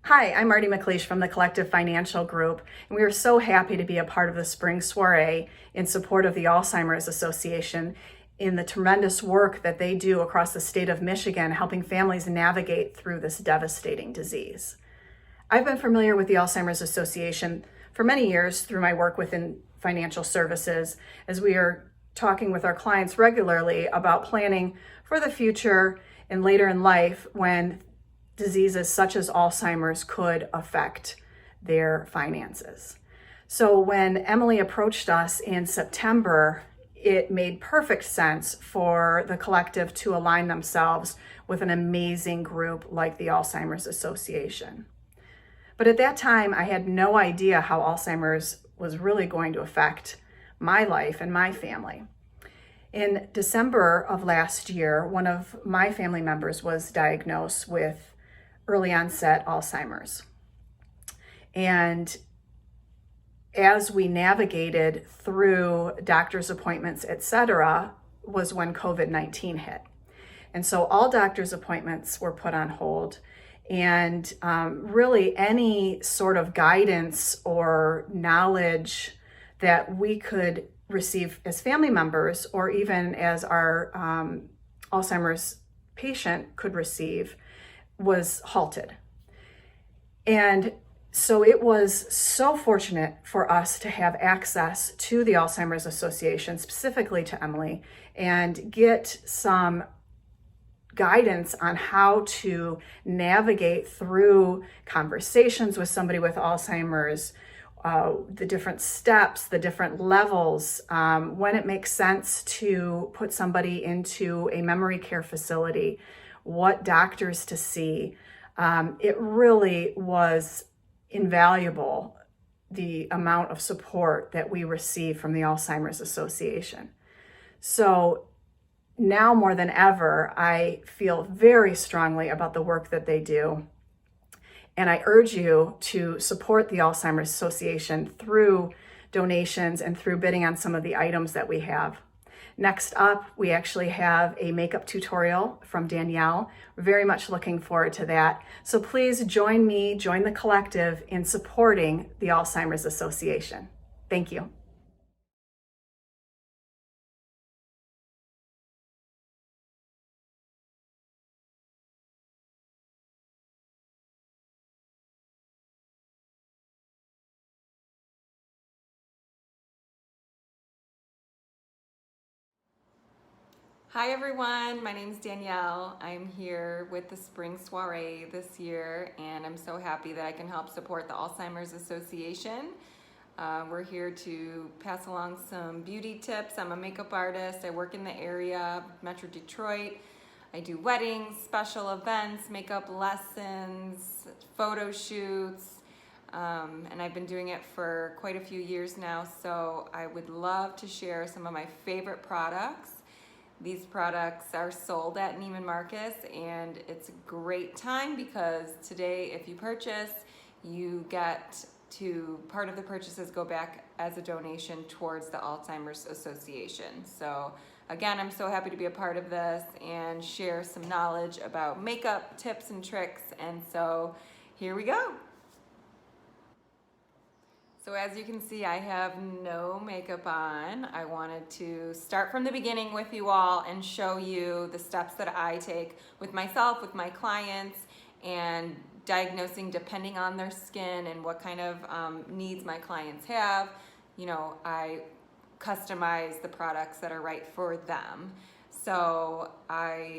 Hi, I'm Marty McLeish from the Collective Financial Group, and we are so happy to be a part of the Spring Soirée in support of the Alzheimer's Association in the tremendous work that they do across the state of Michigan, helping families navigate through this devastating disease. I've been familiar with the Alzheimer's Association for many years through my work within financial services, as we are talking with our clients regularly about planning for the future and later in life when diseases such as Alzheimer's could affect their finances. So when Emily approached us in September, it made perfect sense for the collective to align themselves with an amazing group like the Alzheimer's Association. But at that time, I had no idea how Alzheimer's was really going to affect my life and my family. In December of last year, one of my family members was diagnosed with early onset Alzheimer's. And as we navigated through doctor's appointments, etc., was when COVID-19 hit. And so all doctor's appointments were put on hold. And really any sort of guidance or knowledge that we could receive as family members, or even as our Alzheimer's patient could receive, was halted. And so it was so fortunate for us to have access to the Alzheimer's Association, specifically to Emily, and get some guidance on how to navigate through conversations with somebody with Alzheimer's, the different steps, the different levels, when it makes sense to put somebody into a memory care facility, what doctors to see. It really was invaluable, the amount of support that we received from the Alzheimer's Association. So now more than ever, I feel very strongly about the work that they do. And I urge you to support the Alzheimer's Association through donations and through bidding on some of the items that we have. Next up, we actually have a makeup tutorial from Danielle. We're very much looking forward to that. So please join me, join the collective in supporting the Alzheimer's Association. Thank you. Hi everyone, my name is Danielle. I'm here with the Spring Soirée this year, and I'm so happy that I can help support the Alzheimer's Association. We're here to pass along some beauty tips. I'm a makeup artist. I work in the area, Metro Detroit. I do weddings, special events, makeup lessons, photo shoots, and I've been doing it for quite a few years now, so I would love to share some of my favorite products. These products are sold at Neiman Marcus, and it's a great time because today if you purchase, you get to, part of the purchases go back as a donation towards the Alzheimer's Association. So again, I'm so happy to be a part of this and share some knowledge about makeup tips and tricks, and so here we go. So as you can see, I have no makeup on. I wanted to start from the beginning with you all and show you the steps that I take with myself, with my clients, and diagnosing depending on their skin and what kind of needs my clients have. You know, I customize the products that are right for them. So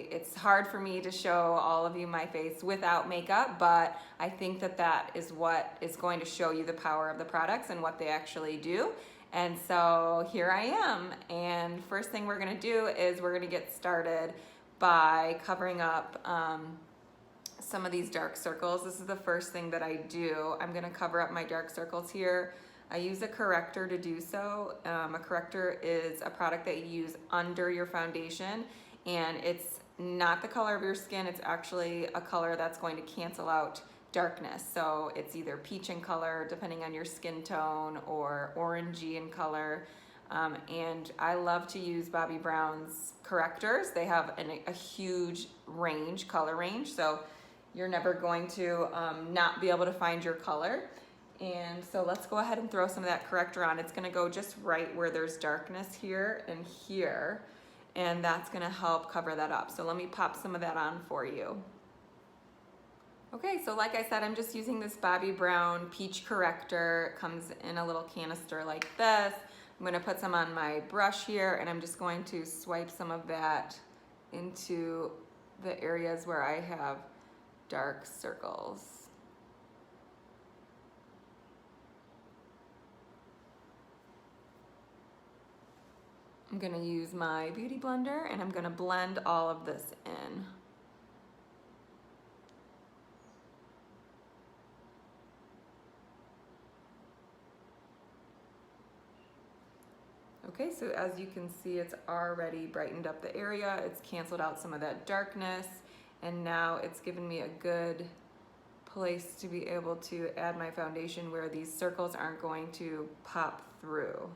it's hard for me to show all of you my face without makeup, but I think that that is what is going to show you the power of the products and what they actually do. And so here I am. And first thing we're gonna do is we're gonna get started by covering up some of these dark circles. This is the first thing that I do. I'm gonna cover up my dark circles here. I use a corrector to do so. A corrector is a product that you use under your foundation, and it's not the color of your skin, it's actually a color that's going to cancel out darkness. So it's either peach in color, depending on your skin tone, or orangey in color. And I love to use Bobbi Brown's correctors. They have a huge range, color range. So you're never going to not be able to find your color. And so let's go ahead and throw some of that corrector on. It's gonna go just right where there's darkness here and here, and that's gonna help cover that up. So let me pop some of that on for you. Okay, so like I said, I'm just using this Bobbi Brown Peach Corrector. It comes in a little canister like this. I'm gonna put some on my brush here, and I'm just going to swipe some of that into the areas where I have dark circles. I'm gonna use my Beauty Blender, and I'm gonna blend all of this in. Okay, so as you can see, it's already brightened up the area. It's canceled out some of that darkness, and now it's given me a good place to be able to add my foundation where these circles aren't going to pop through.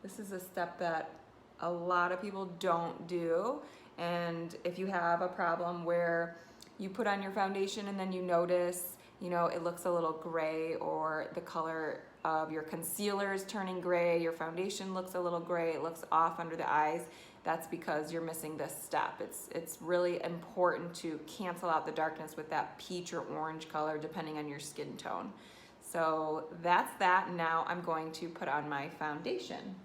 This is a step that a lot of people don't do, and if you have a problem where you put on your foundation and then you notice, you know, it looks a little gray, or the color of your concealer is turning gray, your foundation looks a little gray, it looks off under the eyes, that's because you're missing this step. It's really important to cancel out the darkness with that peach or orange color depending on your skin tone. So that's that. Now I'm going to put on my foundation.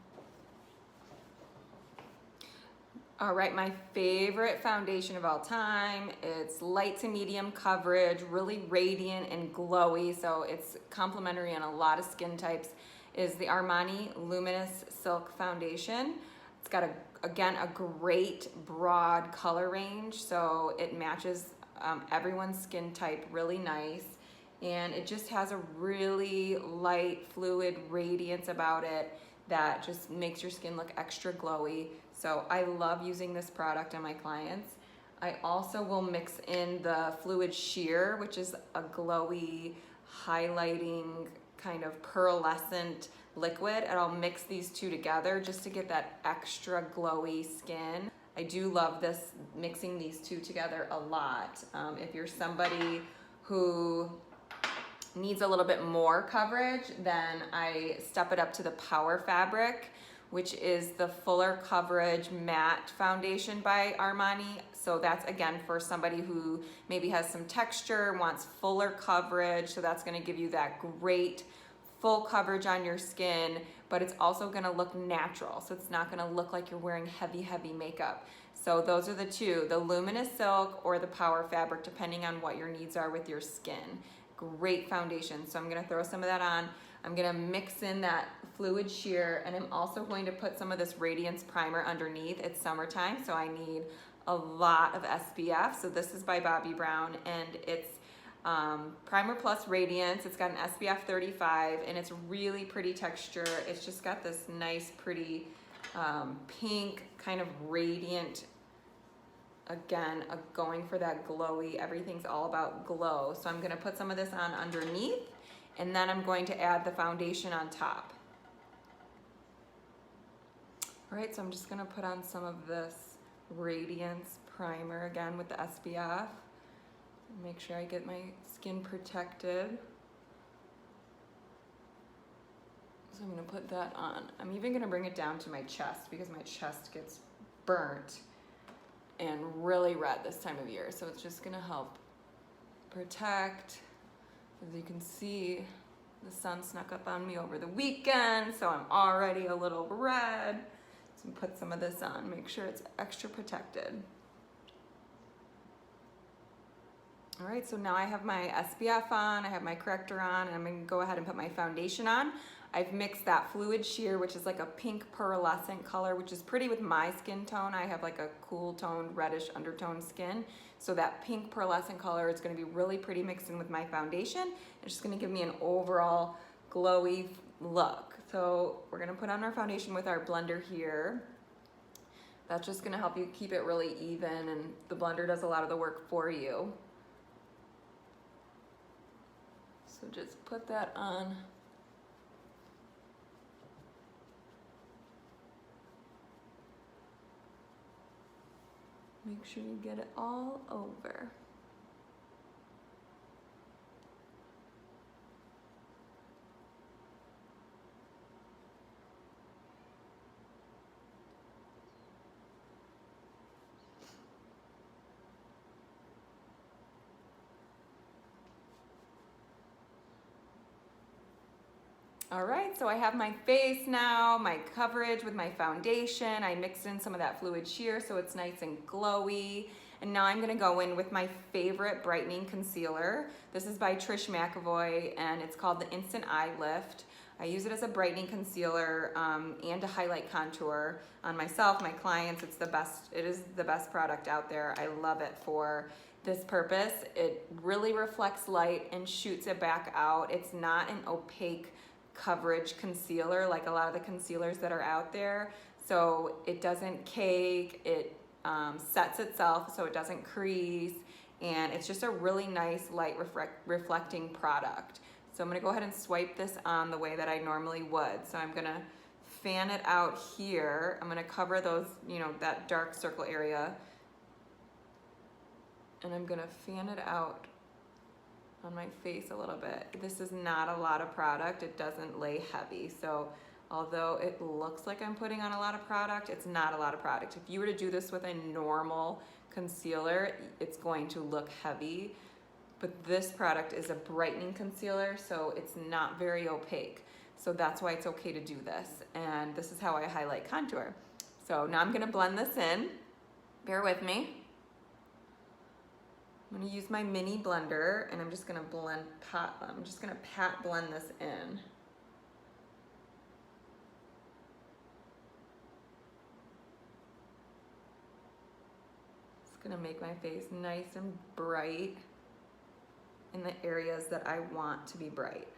All right, my favorite foundation of all time. It's light to medium coverage, really radiant and glowy, so it's complementary on a lot of skin types, is the Armani Luminous Silk Foundation. It's got, again, a great broad color range, so it matches everyone's skin type really nice. And it just has a really light, fluid radiance about it that just makes your skin look extra glowy. So I love using this product on my clients. I also will mix in the Fluid Sheer, which is a glowy, highlighting, kind of pearlescent liquid, and I'll mix these two together just to get that extra glowy skin. I do love this, mixing these two together a lot. If you're somebody who needs a little bit more coverage, then I step it up to the Power Fabric, which is the fuller coverage matte foundation by Armani. So that's, again, for somebody who maybe has some texture, wants fuller coverage. So that's gonna give you that great full coverage on your skin, but it's also gonna look natural. So it's not gonna look like you're wearing heavy, heavy makeup. So those are the two, the Luminous Silk or the Power Fabric, depending on what your needs are with your skin. Great foundation. So I'm gonna throw some of that on. I'm gonna mix in that Fluid Sheer, and I'm also going to put some of this Radiance Primer underneath. It's summertime, so I need a lot of SPF. So this is by Bobbi Brown, and it's Primer Plus Radiance. It's got an SPF 35, and it's really pretty texture. It's just got this nice, pretty pink, kind of radiant, again, going for that glowy. Everything's all about glow. So I'm gonna put some of this on underneath, and then I'm going to add the foundation on top. All right, so I'm just gonna put on some of this Radiance Primer again with the SPF. Make sure I get my skin protected. So I'm gonna put that on. I'm even gonna bring it down to my chest because my chest gets burnt and really red this time of year. So it's just gonna help protect. As you can see, the sun snuck up on me over the weekend, so I'm already a little red. So put some of this on, make sure it's extra protected. All right, so now I have my SPF on, I have my corrector on, and I'm gonna go ahead and put my foundation on. I've mixed that Fluid Sheer, which is like a pink pearlescent color, which is pretty with my skin tone. I have like a cool toned reddish undertone skin. So that pink pearlescent color is gonna be really pretty mixed in with my foundation. It's just gonna give me an overall glowy look. So we're gonna put on our foundation with our blender here. That's just gonna help you keep it really even, and the blender does a lot of the work for you. So just put that on. Make sure you get it all over. All right, so I have my face now, my coverage with my foundation. I mixed in some of that fluid sheer so it's nice and glowy. And now I'm gonna go in with my favorite brightening concealer. This is by Trish McAvoy and it's called the Instant Eye Lift. I use it as a brightening concealer and to highlight contour on myself, my clients. It is the best product out there. I love it for this purpose. It really reflects light and shoots it back out. It's not an opaque coverage concealer like a lot of the concealers that are out there. So it doesn't cake, it sets itself so it doesn't crease, and it's just a really nice light reflecting product. So I'm gonna go ahead and swipe this on the way that I normally would. So I'm gonna fan it out here. I'm gonna cover those, that dark circle area, and I'm gonna fan it out on my face a little bit. This is not a lot of product. It doesn't lay heavy. So although it looks like I'm putting on a lot of product, it's not a lot of product. If you were to do this with a normal concealer, it's going to look heavy. But this product is a brightening concealer, so it's not very opaque. So that's why it's okay to do this. And this is how I highlight contour. So now I'm gonna blend this in. Bear with me. I'm gonna use my mini blender and I'm just gonna pat blend this in. It's gonna make my face nice and bright in the areas that I want to be bright.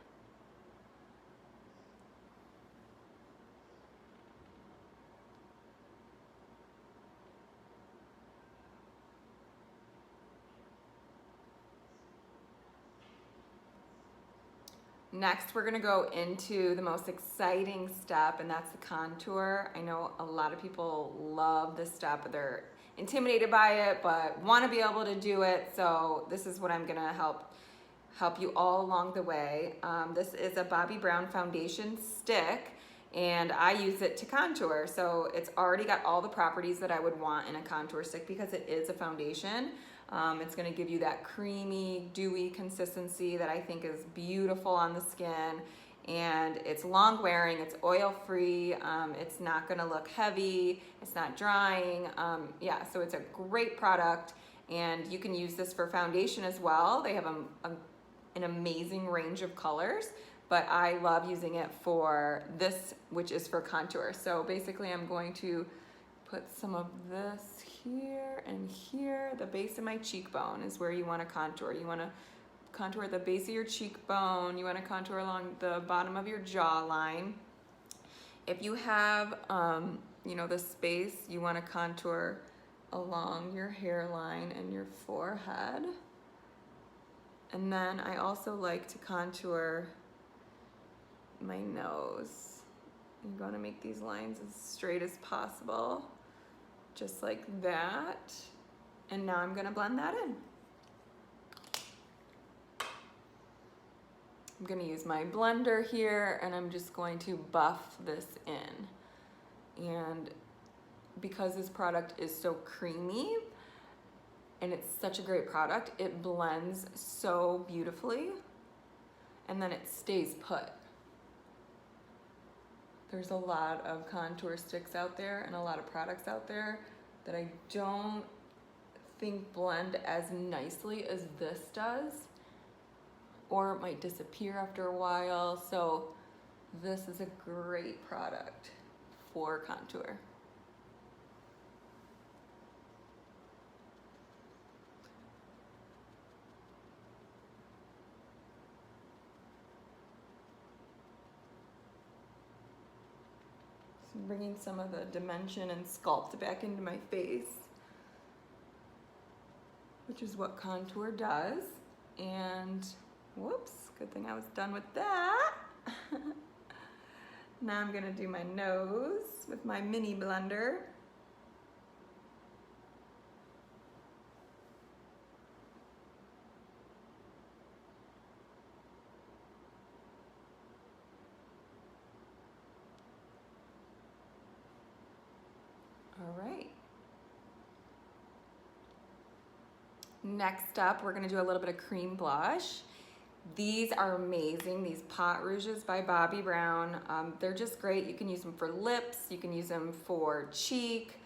Next, we're gonna go into the most exciting step, and that's the contour. I know a lot of people love this step. They're intimidated by it, but wanna be able to do it. So this is what I'm gonna help you all along the way. This is a Bobbi Brown foundation stick, and I use it to contour. So it's already got all the properties that I would want in a contour stick because it is a foundation. It's gonna give you that creamy, dewy consistency that I think is beautiful on the skin. And it's long wearing, it's oil free, it's not gonna look heavy, it's not drying. Yeah, so it's a great product, and you can use this for foundation as well. They have an amazing range of colors, but I love using it for this, which is for contour. So basically I'm going to put some of this here and here. The base of my cheekbone is where you want to contour. You want to contour the base of your cheekbone. You want to contour along the bottom of your jawline. If you have, the space, you want to contour along your hairline and your forehead. And then I also like to contour my nose. I'm going to make these lines as straight as possible, just like that. And now I'm going to blend that in. I'm going to use my blender here, and I'm just going to buff this in. And because this product is so creamy, and it's such a great product, it blends so beautifully, and then it stays put. There's a lot of contour sticks out there and a lot of products out there that I don't think blend as nicely as this does, or it might disappear after a while. So this is a great product for contour. Bringing some of the dimension and sculpt back into my face, which is what contour does. And whoops, good thing I was done with that. Now I'm gonna do my nose with my mini blender. All right. Next up, we're gonna do a little bit of cream blush. These are amazing, these Pot Rouges by Bobbi Brown. They're just great. You can use them for lips, you can use them for cheek.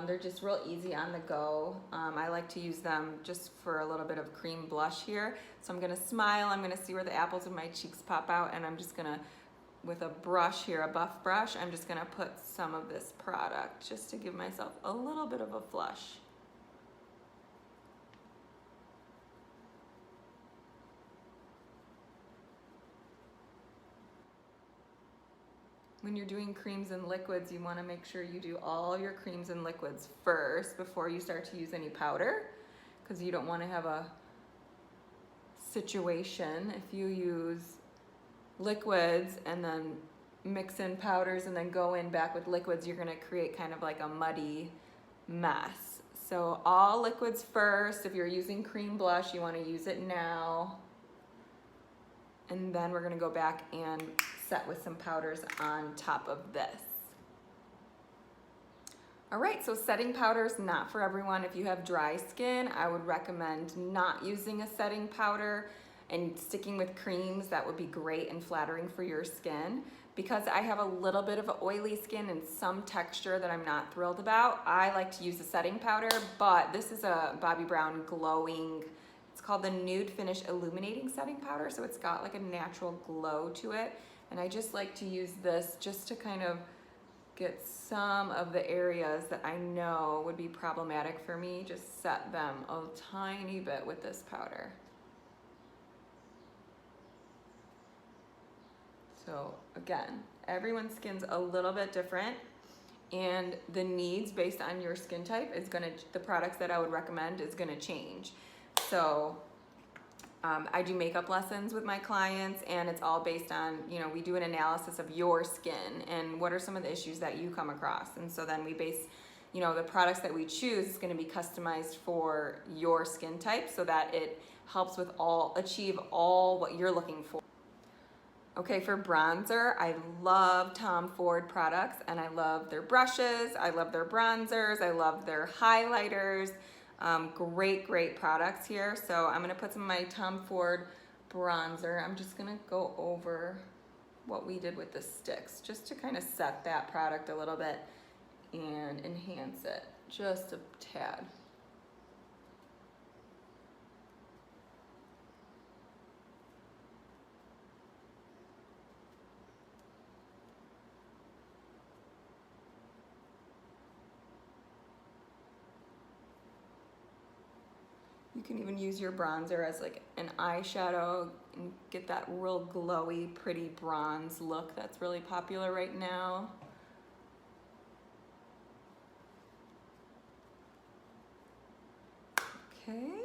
They're just real easy on the go. I like to use them just for a little bit of cream blush here. So I'm gonna smile, I'm gonna see where the apples of my cheeks pop out, and I'm just gonna, with a brush here, a buff brush, I'm just gonna put some of this product just to give myself a little bit of a flush. When you're doing creams and liquids, you want to make sure you do all your creams and liquids first before you start to use any powder, because you don't want to have a situation if you use liquids and then mix in powders and then go in back with liquids, you're going to create kind of like a muddy mess. So all liquids first. If you're using cream blush, you want to use it now. And then we're going to go back and set with some powders on top of this. All right, so setting powder is not for everyone. If you have dry skin, I would recommend not using a setting powder and sticking with creams. That would be great and flattering for your skin. Because I have a little bit of an oily skin and some texture that I'm not thrilled about, I like to use a setting powder, but this is a Bobbi Brown glowing, it's called the Nude Finish Illuminating Setting Powder, so it's got like a natural glow to it. And I just like to use this just to kind of get some of the areas that I know would be problematic for me, just set them a tiny bit with this powder. So again, everyone's skin's a little bit different, and the needs based on your skin type is the products that I would recommend is gonna change. So I do makeup lessons with my clients, and it's all based on, we do an analysis of your skin and what are some of the issues that you come across. And so then we base, the products that we choose is going to be customized for your skin type so that it helps with achieve all what you're looking for. Okay, for bronzer, I love Tom Ford products, and I love their brushes, I love their bronzers, I love their highlighters. Great products here. So I'm gonna put some of my Tom Ford bronzer. I'm just gonna go over what we did with the sticks just to kind of set that product a little bit and enhance it just a tad. You can even use your bronzer as like an eyeshadow and get that real glowy, pretty bronze look that's really popular right now. Okay.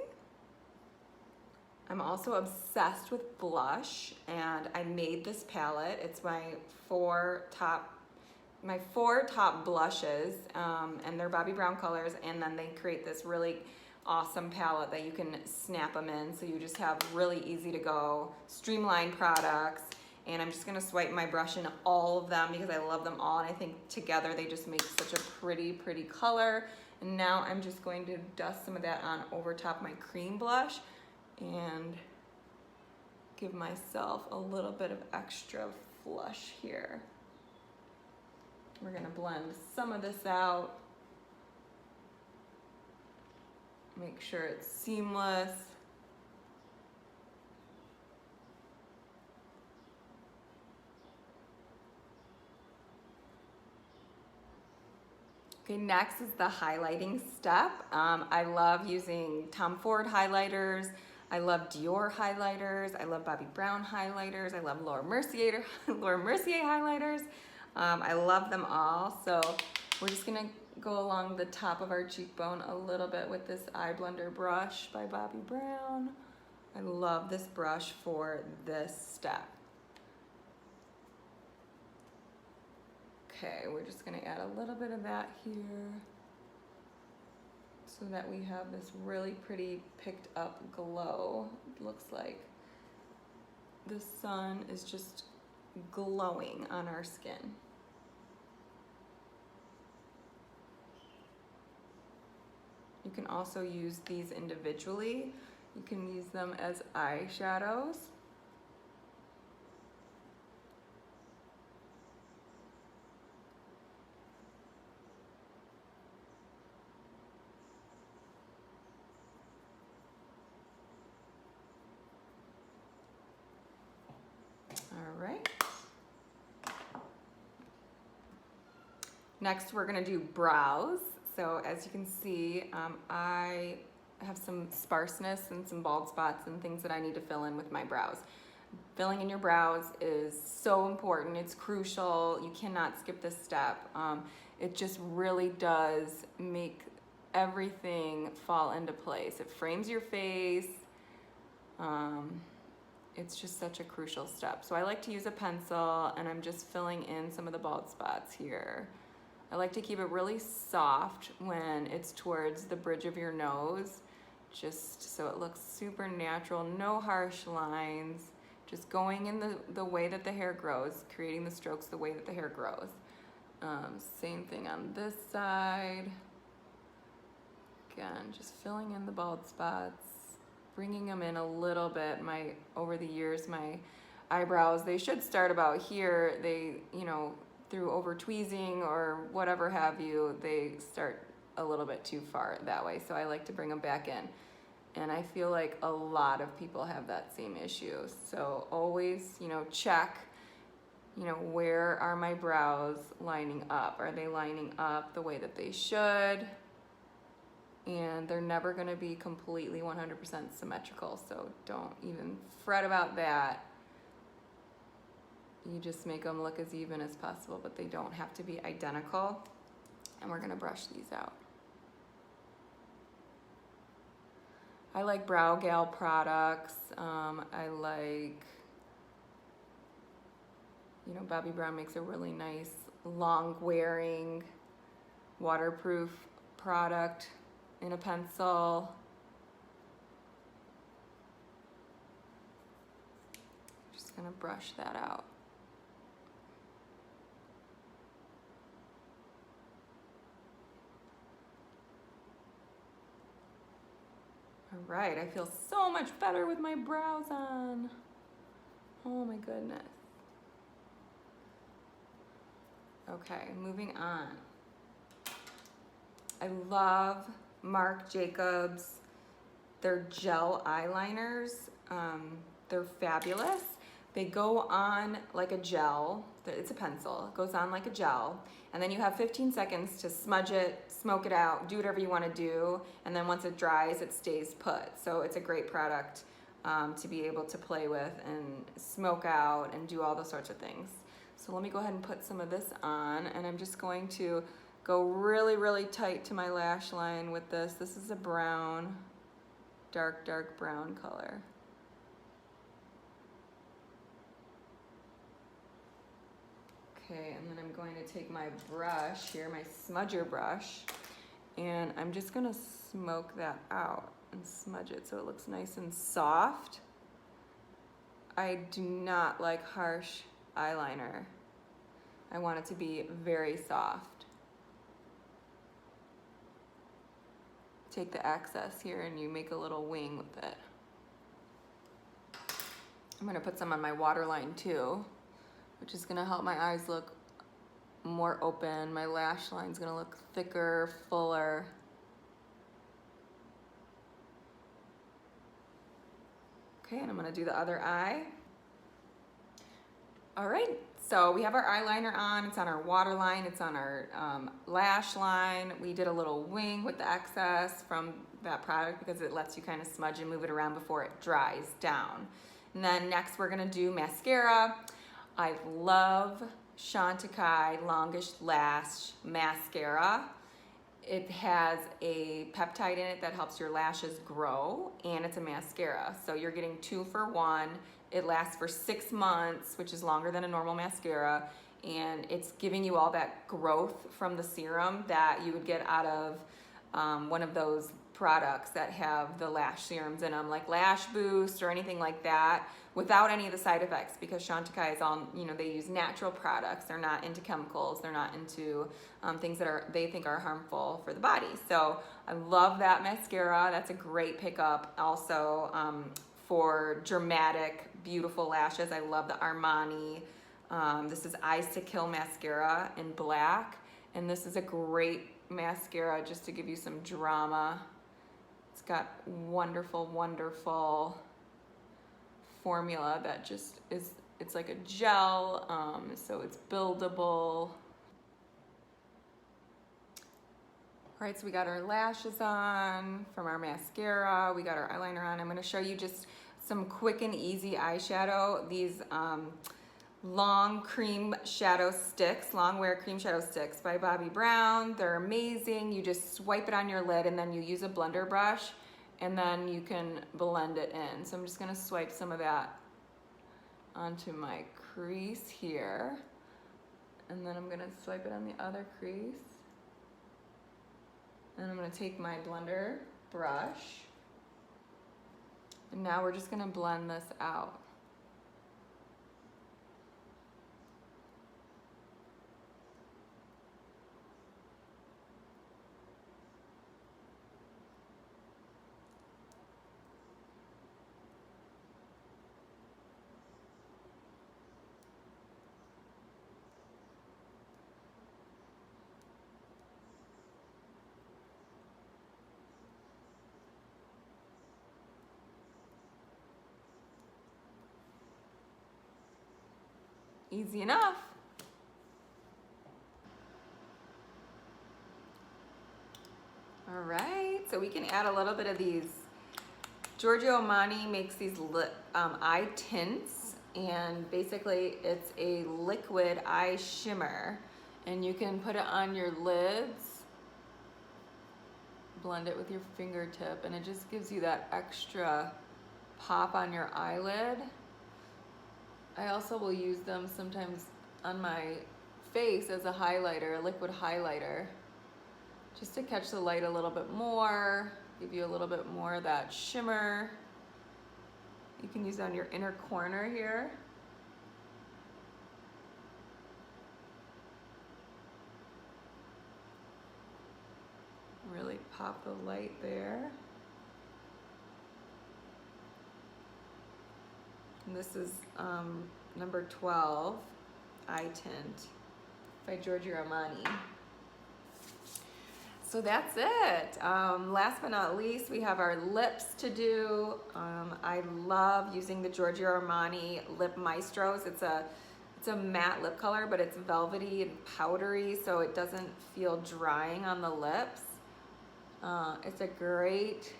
I'm also obsessed with blush, and I made this palette. It's my four top blushes, and they're Bobbi Brown colors, and then they create this really awesome palette that you can snap them in, so you just have really easy to go streamlined products. And I'm just gonna swipe my brush in all of them because I love them all, and I think together they just make such a pretty color. And now I'm just going to dust some of that on over top my cream blush and give myself a little bit of extra flush here. We're gonna blend some of this out. Make sure it's seamless. Okay, next is the highlighting step. I love using Tom Ford highlighters. I love Dior highlighters. I love Bobbi Brown highlighters. I love Laura Mercier highlighters. I love them all. So we're just gonna go along the top of our cheekbone a little bit with this eye blender brush by Bobbi Brown. I love this brush for this step. Okay, we're just gonna add a little bit of that here so that we have this really pretty picked up glow. It looks like the sun is just glowing on our skin. You can also use these individually. You can use them as eyeshadows. Next, we're gonna do brows. So as you can see, I have some sparseness and some bald spots and things that I need to fill in with my brows. Filling in your brows is so important. It's crucial. You cannot skip this step. It just really does make everything fall into place. It frames your face. It's just such a crucial step. So I like to use a pencil, and I'm just filling in some of the bald spots here. I like to keep it really soft when it's towards the bridge of your nose, just so it looks super natural, no harsh lines, just going in the way that the hair grows, creating the strokes the way that the hair grows. Same thing on this side. Again, just filling in the bald spots, bringing them in a little bit. Over the years, my eyebrows, they should start about here. They, through over tweezing or whatever have you, they start a little bit too far that way. So I like to bring them back in. And I feel like a lot of people have that same issue. So always, check, where are my brows lining up? Are they lining up the way that they should? And they're never gonna be completely 100% symmetrical. So don't even fret about that. You just make them look as even as possible, but they don't have to be identical. And we're gonna brush these out. I like Brow Gal products. I like, Bobbi Brown makes a really nice, long-wearing, waterproof product in a pencil. Just gonna brush that out. All right, I feel so much better with my brows on. Oh my goodness. Okay, moving on. I love Marc Jacobs. Their gel eyeliners. They're fabulous. They go on like a gel. It's a pencil. It goes on like a gel. And then you have 15 seconds to smudge it, smoke it out, do whatever you want to do. And then once it dries, it stays put. So it's a great product to be able to play with and smoke out and do all those sorts of things. So let me go ahead and put some of this on. And I'm just going to go really, really tight to my lash line with this. This is a brown, dark brown color. Okay, and then I'm going to take my brush here, my smudger brush, and I'm just gonna smoke that out and smudge it so it looks nice and soft. I do not like harsh eyeliner. I want it to be very soft. Take the excess here and you make a little wing with it. I'm gonna put some on my waterline too, which is gonna help my eyes look more open. My lash line's gonna look thicker, fuller. Okay, and I'm gonna do the other eye. All right, so we have our eyeliner on. It's on our waterline, it's on our lash line. We did a little wing with the excess from that product because it lets you kind of smudge and move it around before it dries down. And then next we're gonna do mascara. I love Chantecaille Longish Lash Mascara. It has a peptide in it that helps your lashes grow, and it's a mascara. So you're getting 2 for 1. It lasts for 6 months, which is longer than a normal mascara, and it's giving you all that growth from the serum that you would get out of one of those products that have the lash serums in them, like Lash Boost or anything like that, without any of the side effects, because Chantecaille is all, they use natural products. They're not into chemicals. They're not into things that they think are harmful for the body. So I love that mascara. That's a great pickup. Also for dramatic, beautiful lashes, I love the Armani. This is Eyes to Kill mascara in black, and this is a great mascara just to give you some drama. It's got wonderful, wonderful formula that just is, it's like a gel, so it's buildable. All right, so we got our lashes on from our mascara. We got our eyeliner on. I'm gonna show you just some quick and easy eyeshadow. These long cream shadow sticks, long wear cream shadow sticks by Bobbi Brown. They're amazing. You just swipe it on your lid and then you use a blender brush and then you can blend it in. So I'm just gonna swipe some of that onto my crease here. And then I'm gonna swipe it on the other crease. And I'm gonna take my blender brush. And now we're just gonna blend this out. Easy enough. All right, so we can add a little bit of these. Giorgio Armani makes these eye tints, and basically it's a liquid eye shimmer, and you can put it on your lids, blend it with your fingertip, and it just gives you that extra pop on your eyelid. I also will use them sometimes on my face as a highlighter, a liquid highlighter, just to catch the light a little bit more, give you a little bit more of that shimmer. You can use it on your inner corner here. Really pop the light there. And this is number 12, Eye Tint by Giorgio Armani. So that's it. Last but not least, we have our lips to do. I love using the Giorgio Armani Lip Maestros. It's a matte lip color, but it's velvety and powdery, so it doesn't feel drying on the lips. It's a great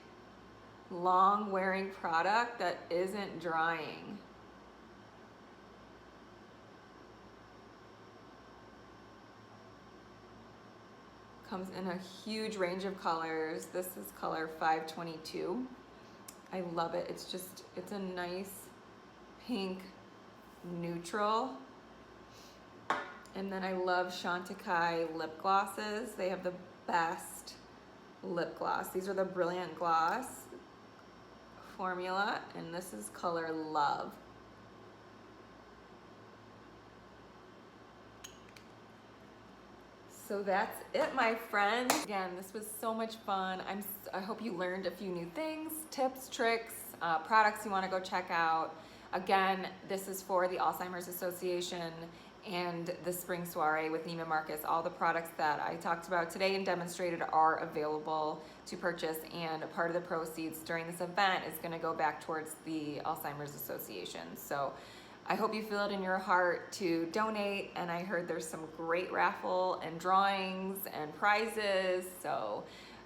long wearing product that isn't drying. Comes in a huge range of colors. This is color 522. I love it. It's a nice pink neutral. And then I love Chantecaille lip glosses. They have the best lip gloss. These are the Brilliant Gloss formula, and this is color Love. So that's it, my friends. Again, this was so much fun. I hope you learned a few new things, tips, tricks, products you want to go check out. Again, this is for the Alzheimer's Association and the Spring Soirée with Neiman Marcus. All the products that I talked about today and demonstrated are available to purchase, and a part of the proceeds during this event is going to go back towards the Alzheimer's Association. So I hope you feel it in your heart to donate, and I heard there's some great raffle and drawings and prizes, so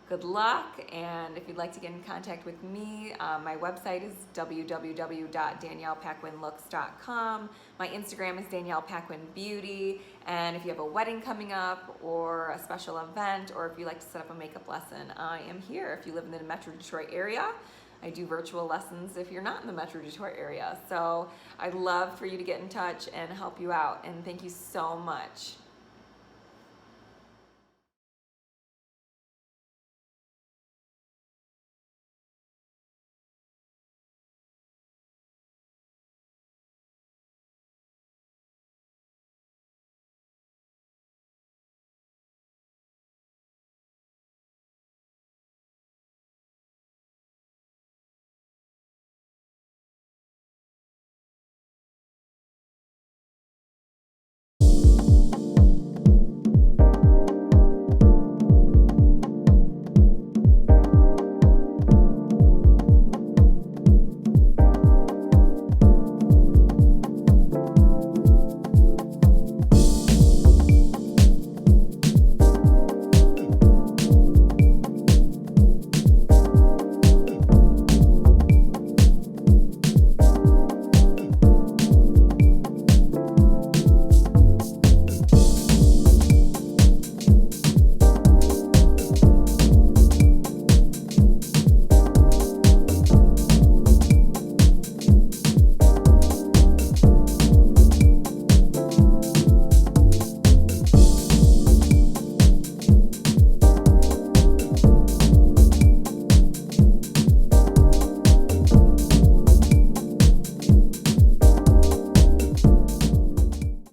good luck. And if you'd like to get in contact with me, my website is www.daniellepaquinlooks.com. My Instagram is Danielle Paquin Beauty, and if you have a wedding coming up or a special event, or if you'd like to set up a makeup lesson, I am here. If you live in the Metro Detroit area, I do virtual lessons if you're not in the Metro Detroit area. So I'd love for you to get in touch and help you out, and thank you so much.